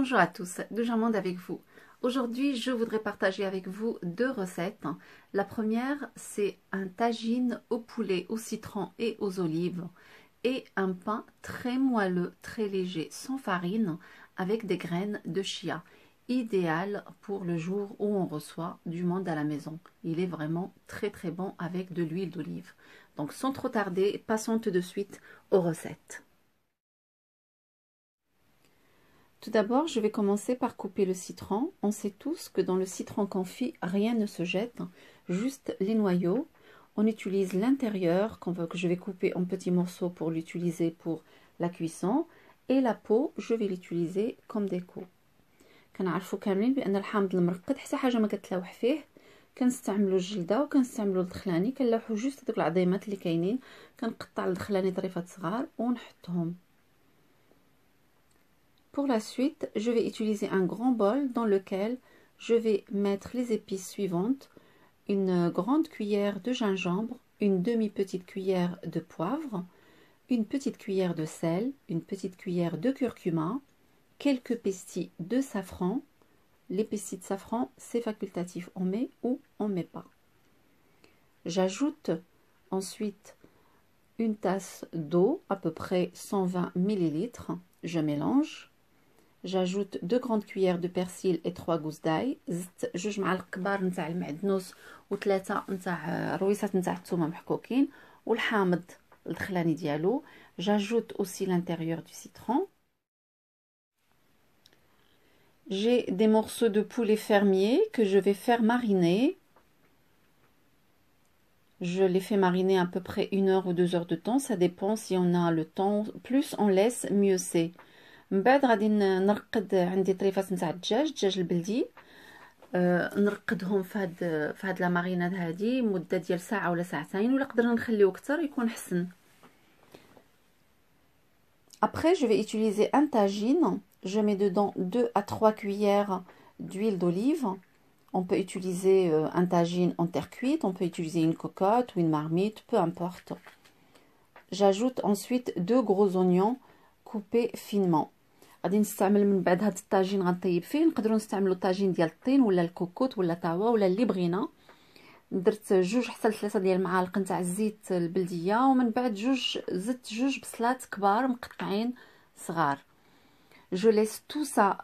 Bonjour à tous, Doujarmonde avec vous. Aujourd'hui, je voudrais partager avec vous deux recettes. La première, c'est un tagine au poulet, au citron et aux olives et un pain très moelleux, très léger, sans farine, avec des graines de chia. Idéal pour le jour où on reçoit du monde à la maison. Il est vraiment très très bon avec de l'huile d'olive. Donc sans trop tarder, passons tout de suite aux recettes. Tout d'abord, je vais commencer par couper le citron. On sait tous que dans le citron confit, rien ne se jette, juste les noyaux. On utilise l'intérieur que je vais couper en petits morceaux pour l'utiliser pour la cuisson. Et la peau, je vais l'utiliser comme déco. كنعرفوا كاملين بان الحامض المرقد حتى حاجه ما كتلوح فيه. كنستعملوا الجلده وكنستعملوا الدخلاني، كنلوحوا جوست هذوك العظيمات اللي كاينين. كنقطع الدخلاني طريفات صغار ونحطهم. Pour la suite, je vais utiliser un grand bol dans lequel je vais mettre les épices suivantes. Une grande cuillère de gingembre, une demi-petite cuillère de poivre, une petite cuillère de sel, une petite cuillère de curcuma, quelques pestis de safran. Les pestis de safran, c'est facultatif, on met ou on met pas. J'ajoute ensuite une tasse d'eau, à peu près 120 ml. Je mélange. J'ajoute 2 grandes cuillères de persil et 3 gousses d'ail. زدت 2 معالق كبار نتاع المعدنوس و3 نتاع رويسات نتاع الثومه محكوكين والحامض الدخلاني ديالو. J'ajoute aussi l'intérieur du citron. J'ai des morceaux de poulet fermier que je vais faire mariner. Je les fais mariner à peu près 1 heure ou 2 heures de temps, ça dépend si on a le temps. Plus on laisse, mieux c'est. من بعد غادي نرقد عندي طريفات نتاع الدجاج البلدي. نرقدهم في هاد لا ماريناد هادي مده ديال ساعه ولا ساعتين، ولا قدرنا نخليو اكثر يكون حسن. Après, je vais utiliser un tagine. Je mets dedans 2 à 3 cuillères d'huile d'olive. On peut utiliser un tagine en terre cuite, on peut utiliser une cocotte ou une marmite, peu importe. J'ajoute ensuite 2 gros oignons coupés finement. غادي نستعمل من بعد هاد الطاجين غنطيب فيه. نقدروا نستعملوا طاجين ديال الطين ولا الكوكوط ولا تاوا ولا اللي بغينا. درت 2 حتى 3 ديال المعالق نتاع الزيت البلديه، ومن بعد زدت 2 بصلات كبار مقطعين صغار. Je laisse tout ça,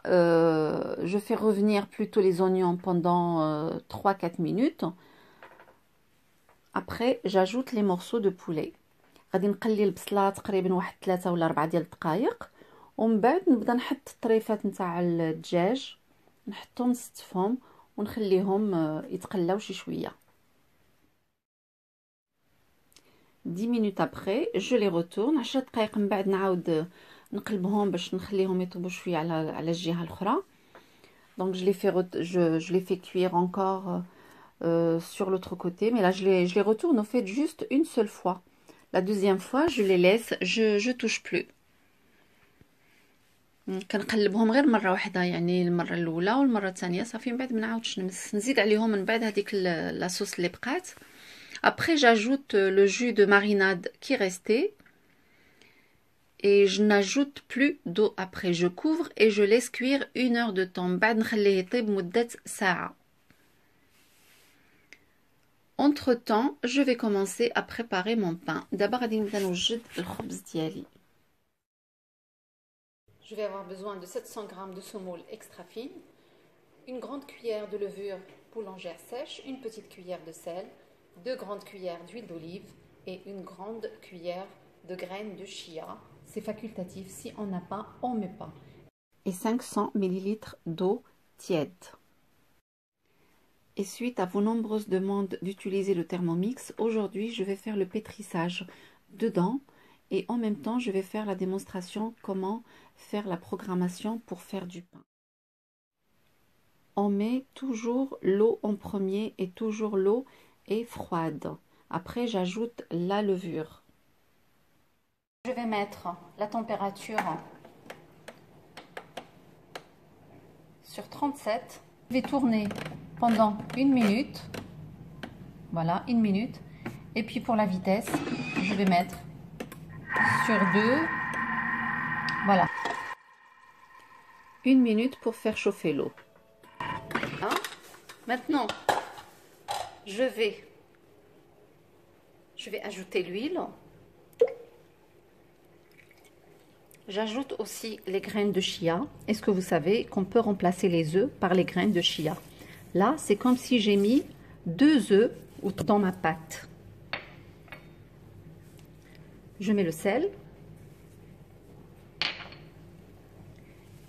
je fais revenir plutôt les oignons pendant 3-4 minutes. Après, j'ajoute les morceaux de poulet. غادي نقلي البصله تقريبا واحد 3 ولا 4 ديال الدقائق، ومن بعد نبدا نحط الطريفات نتاع الدجاج، نحطهم نستفهم ونخليهم يتقلاو شي شويه. 10 minutes après, je les retourne. 10 دقائق من بعد نعاود نقلبهم باش نخليهم يطيبوا شويه على الجهه الاخرى. Donc je les fais cuire encore sur l'autre côté, mais là je les retourne au fait juste une seule fois. La deuxième fois, je les laisse, je touche plus. كنقلبهم غير مره واحده، يعني المره الاولى والمره الثانيه صافي، من بعد ما نعاودش نزيد عليهم من بعد هذيك لاصوص اللي بقات. Après, j'ajoute le jus de marinade qui restait et je n'ajoute plus d'eau. Après, je couvre et je laisse cuire 1 heure de temps. بعد نخليه يطيب مدة ساعة. Entre temps, je vais commencer à préparer mon pain. D'abord, غادي نبدا نوجد الخبز ديالي. Je vais avoir besoin de 700 g de semoule extra fine, une grande cuillère de levure boulangère sèche, une petite cuillère de sel, 2 grandes cuillères d'huile d'olive et une grande cuillère de graines de chia. C'est facultatif, si on n'a pas, on ne met pas. Et 500 ml d'eau tiède. Et suite à vos nombreuses demandes d'utiliser le Thermomix, aujourd'hui je vais faire le pétrissage dedans et en même temps je vais faire la démonstration comment faire la programmation pour faire du pain. On met toujours l'eau en premier et toujours l'eau est froide. Après, j'ajoute la levure. Je vais mettre la température sur 37. Je vais tourner pendant 1 minute. Voilà, 1 minute. Et puis pour la vitesse, je vais mettre sur 2. Voilà. 1 minute pour faire chauffer l'eau. Maintenant, je vais ajouter l'huile. J'ajoute aussi les graines de chia. Est-ce que vous savez qu'on peut remplacer les œufs par les graines de chia? Là, c'est comme si j'ai mis 2 œufs dans ma pâte. Je mets le sel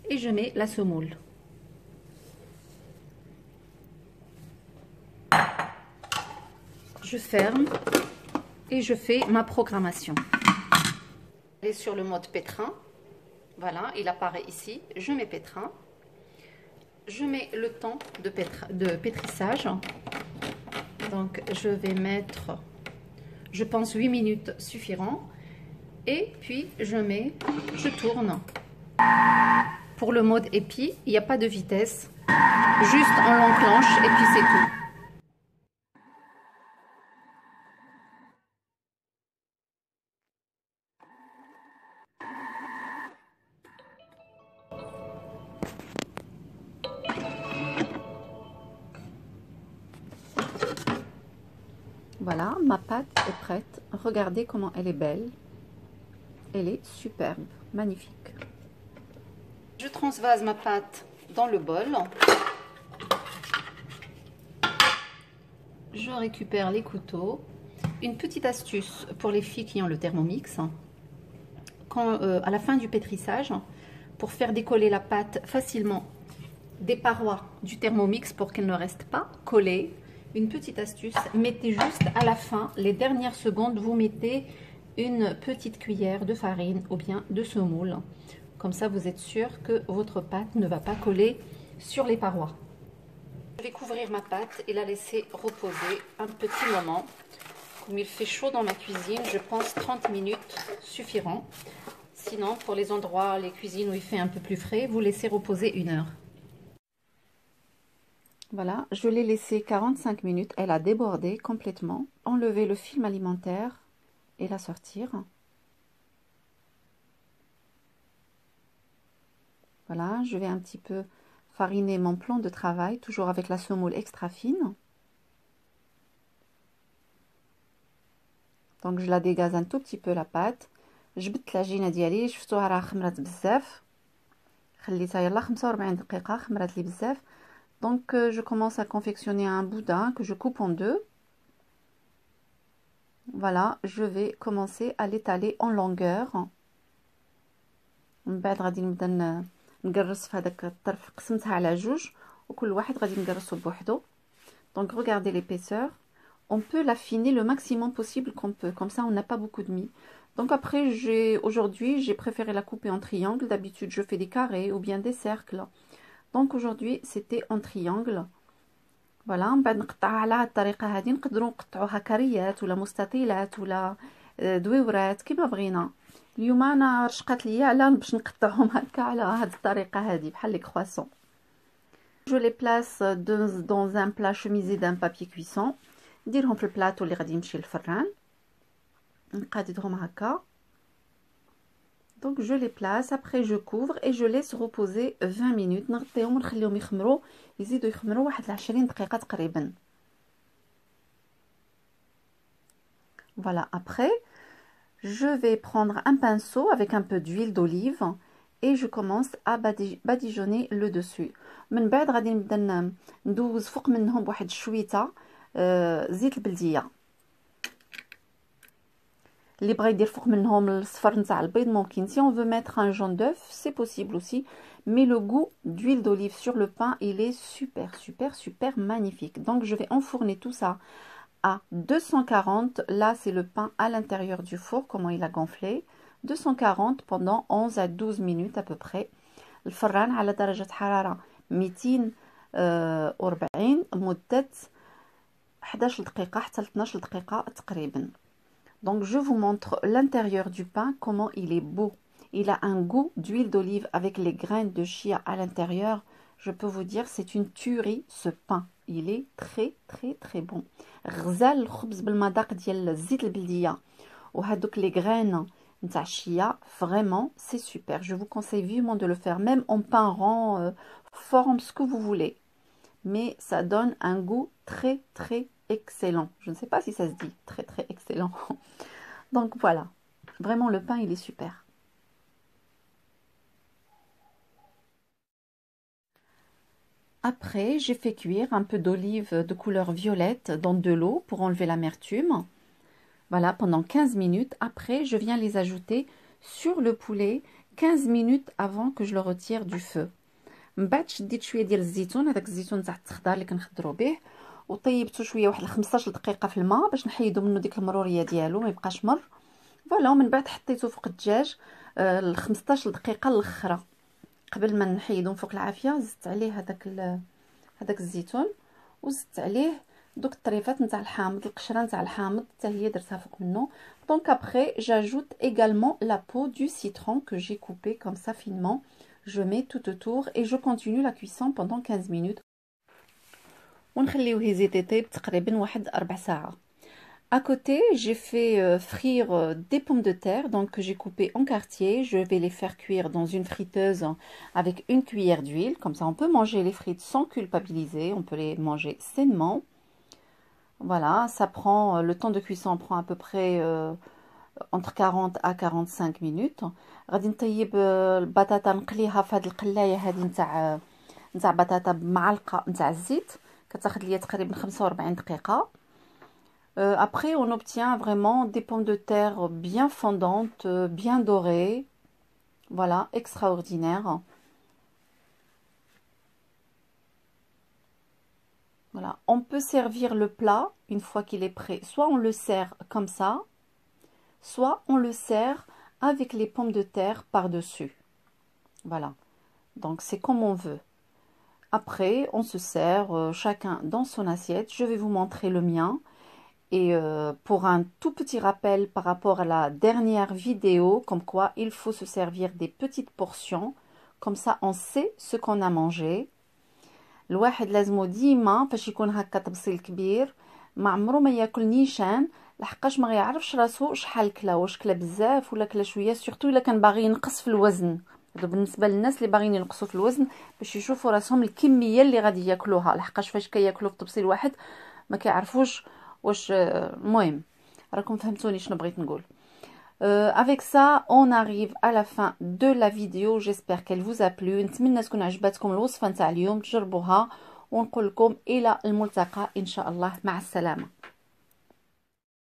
et je mets la semoule. Je ferme et je fais ma programmation. Je vais sur le mode pétrin. Voilà, il apparaît ici. Je mets pétrin. Je mets le temps de pétrissage. Donc, je vais mettre, je pense, 8 minutes suffiront. Et puis, je tourne. Pour le mode épi, il n'y a pas de vitesse. Juste, on l'enclenche et puis c'est tout. Voilà, ma pâte est prête. Regardez comment elle est belle. Elle est superbe, magnifique. Je transvase ma pâte dans le bol. Je récupère les couteaux. Une petite astuce pour les filles qui ont le Thermomix. À la fin du pétrissage, pour faire décoller la pâte facilement des parois du Thermomix pour qu'elle ne reste pas collée, une petite astuce, mettez juste à la fin, les dernières secondes, vous mettez une petite cuillère de farine ou bien de semoule. Comme ça, vous êtes sûr que votre pâte ne va pas coller sur les parois. Je vais couvrir ma pâte et la laisser reposer un petit moment. Comme il fait chaud dans ma cuisine, je pense 30 minutes suffiront. Sinon, pour les endroits, les cuisines où il fait un peu plus frais, vous laissez reposer 1 heure. Voilà, je l'ai laissé 45 minutes. Elle a débordé complètement. Enlever le film alimentaire et la sortir. Voilà, je vais un petit peu fariner mon plan de travail, toujours avec la semoule extra fine. Donc je la dégaze un tout petit peu la pâte. جبت العجينه ديالي شفتوها راه خمرات بزاف خليتها يلا 45 دقيقه خمرات لي بزاف. Donc je commence à confectionner un boudin que je coupe en 2. Voilà, je vais commencer à l'étaler en longueur. من بعد غادي نبدا نقرص في هذاك الطرف، قسمتها على 2 وكل واحد غادي نقرصو بوحدو. Donc regardez l'épaisseur. On peut l'affiner le maximum possible qu'on peut. Comme ça, on n'a pas beaucoup de mie. Donc après, aujourd'hui, j'ai préféré la couper en triangle. D'habitude, je fais des carrés ou bien des cercles. Donc aujourd'hui, c'était en triangle. Voilà, من بعد نقطعها على هذه الطريقة هذه. نقدروا نقطعوها كريات ولا مستطيلات ولا دويورات كيما بغينا. اليوم انا رشقات ليا على باش نقطعهم هكا على هذه الطريقة هذه بحال لي كرواسون. Je les place dans un plat chemisé d'un papier cuisson. نديرهم في البلاطو اللي غادي يمشي للفران. نقاددهم هكا. Donc je les place, après je couvre et je laisse reposer 20 minutes. نغطيهم ونخليهم يخمروا، يزيدوا يخمروا واحد 20 دقيقة تقريبا. Voilà, après je vais prendre un pinceau avec un peu d'huile d'olive et je commence à badigeonner le dessus. من بعد غادي نبدا ندوز فوق منهم بواحد شويته زيت البلديه. اللي بغى يدير فوق منهم الصفر نتاع البيض ممكن. Si on veut mettre un jaune d'œuf, c'est possible aussi, mais le goût d'huile d'olive sur le pain, il est super magnifique. Donc je vais enfourner tout ça à 240. Là, c'est le pain à l'intérieur du four, comment il a gonflé. 240 pendant 11 à 12 minutes à peu près. الفران على درجة حرارة 240 مدة 11 دقيقة حتى 12 دقيقة تقريبا. Donc je vous montre l'intérieur du pain, comment il est beau. Il a un goût d'huile d'olive avec les graines de chia à l'intérieur. Je peux vous dire, c'est une tuerie ce pain. Il est très bon. غزال الخبز بالمذاق ديال الزيت البلدية وهذوك les graines نتاع الشيا. Vraiment, c'est super. Je vous conseille vivement de le faire, même en pain rond, forme, ce que vous voulez. Mais ça donne un goût très très excellent. Je ne sais pas si ça se dit très très excellent. Donc voilà, vraiment le pain il est super. Après, j'ai fait cuire un peu d'olive de couleur violette dans de l'eau pour enlever l'amertume. Voilà, pendant 15 minutes. Après, je viens les ajouter sur le poulet 15 minutes avant que je le retire du feu. من بعد شديت شويه ديال الزيتون، هذاك الزيتون تاع التخضار اللي كنخضروا به، وطيبته شويه واحد 15 دقيقه في الماء باش نحيدو منه ديك المروريه ديالو ما يبقاش مر. فوالا، ومن بعد حطيته فوق الدجاج 15 دقيقه الاخرى. قبل ما نحيدو فوق العافيه زدت عليه هذاك الزيتون، وزدت عليه دوك الطريفات نتاع الحامض، القشره نتاع الحامض حتى هي درتها فوق منه. دونك ابري j'ajoute également la peau du citron que j'ai coupé comme ça finement. Je mets tout autour et je continue la cuisson pendant 15 minutes. ونخليوه يزيد يطيب تقريبا واحد 4 ساعات. À côté, j'ai fait frire des pommes de terre donc que j'ai coupées en quartiers. Je vais les faire cuire dans une friteuse avec une cuillère d'huile. Comme ça, on peut manger les frites sans culpabiliser. On peut les manger sainement. Voilà, ça prend, le temps de cuisson prend à peu près entre 40 à 45 minutes. غادي نطيب البطاطا نقليها في هذه القلايه هذه نتاع بطاطا بمعلقه نتاع الزيت، كتاخذ ليا تقريبا 45 دقيقه. Après, on obtient vraiment des pommes de terre bien fondantes, bien dorées. Voilà, extraordinaire. Voilà, on peut servir le plat une fois qu'il est prêt. Soit on le sert comme ça, soit on le sert avec les pommes de terre par-dessus. Voilà, donc c'est comme on veut. Après, on se sert chacun dans son assiette. Je vais vous montrer le mien. Et pour un tout petit rappel par rapport à la dernière vidéo, comme quoi il faut se servir des petites portions, comme ça on sait ce qu'on a mangé. الواحد لازمو ديما فاش يكون هكا طبسيل كبير ما عمرو ما ياكل نيشان، لحقاش ما غيعرفش راسو شحال كلا، واش كلا بزاف ولا كلا شويه، سورتو الا كان باغي ينقص في الوزن. هذا بالنسبه للناس اللي باغيين ينقصوا في الوزن باش يشوفوا راسهم الكميه اللي غادي ياكلوها، لحقاش فاش كياكلوا في طبسيل واحد ما كيعرفوش واش. المهم راكم فهمتوني شنو بغيت نقول. Avec ça, on arrive à la fin de la vidéo. J'espère qu'elle vous a plu. نتمنى تكون عجبتكم الوصفة نتاع اليوم، تجربوها ونقول لكم إلى الملتقى إن شاء الله. مع السلامة.